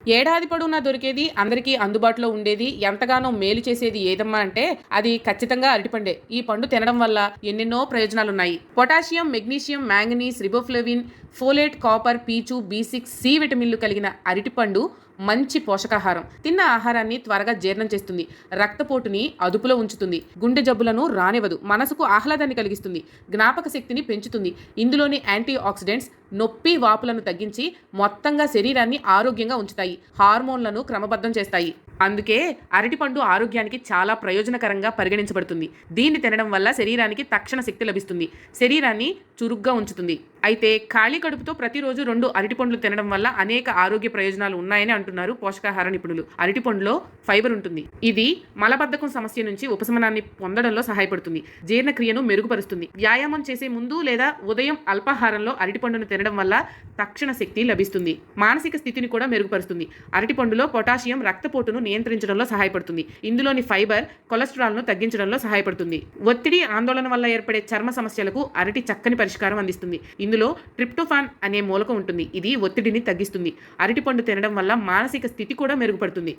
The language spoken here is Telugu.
ఏడాది పొడవునా దొరికేది, అందరికీ అందుబాటులో ఉండేది, ఎంతగానో మేలు చేసేది ఏదమ్మా అంటే అది ఖచ్చితంగా అరటిపండే. ఈ పండు తినడం వల్ల ఎన్నెన్నో ప్రయోజనాలున్నాయి. Potassium, magnesium, manganese, riboflavin, folate, copper, పీచు, B6, సి విటమిన్లు కలిగిన అరటిపండు మంచి పోషకాహారం. తిన్న ఆహారాన్ని త్వరగా జీర్ణం చేస్తుంది, రక్తపోటుని అదుపులో ఉంచుతుంది, గుండె జబ్బులను రానివ్వదు, మనసుకు ఆహ్లాదాన్ని కలిగిస్తుంది, జ్ఞాపక శక్తిని పెంచుతుంది. ఇందులోని యాంటీ ఆక్సిడెంట్స్ నొప్పి వాపులను తగ్గించి మొత్తంగా శరీరాన్ని ఆరోగ్యంగా ఉంచుతాయి, హార్మోన్లను క్రమబద్ధం చేస్తాయి. అందుకే అరటిపండు ఆరోగ్యానికి చాలా ప్రయోజనకరంగా పరిగణించబడుతుంది. దీన్ని తినడం వల్ల శరీరానికి తక్షణ శక్తి లభిస్తుంది, శరీరాన్ని చురుగ్గా ఉంచుతుంది. అయితే ఖాళీ కడుపుతో ప్రతిరోజు 2 అరటిపండ్లు తినడం వల్ల అనేక ఆరోగ్య ప్రయోజనాలు ఉన్నాయని అంటున్నారు పోషకాహార నిపుణులు. అరటిపండులో ఫైబర్ ఉంటుంది. ఇది మలబద్ధకం సమస్య నుంచి ఉపశమనాన్ని పొందడంలో సహాయపడుతుంది, జీర్ణక్రియను మెరుగుపరుస్తుంది. వ్యాయామం చేసే ముందు లేదా ఉదయం అల్పాహారంలో అరటిపండును తినడం వల్ల తక్షణ శక్తి లభిస్తుంది, మానసిక స్థితిని కూడా మెరుగుపరుస్తుంది. అరటిపండులో పొటాషియం రక్తపోటును నియంత్రించడంలో సహాయపడుతుంది. ఇందులోని ఫైబర్ కొలెస్ట్రాల్ను తగ్గించడంలో సహాయపడుతుంది. ఒత్తిడి, ఆందోళన వల్ల ఏర్పడే చర్మ సమస్యలకు అరటి చక్కని పరిష్కారం అందిస్తుంది. ఇందులో ట్రిప్టోఫాన్ అనే మూలకం ఉంటుంది, ఇది ఒత్తిడిని తగ్గిస్తుంది. అరటిపండు తినడం వల్ల మానసిక స్థితి కూడా మెరుగుపడుతుంది.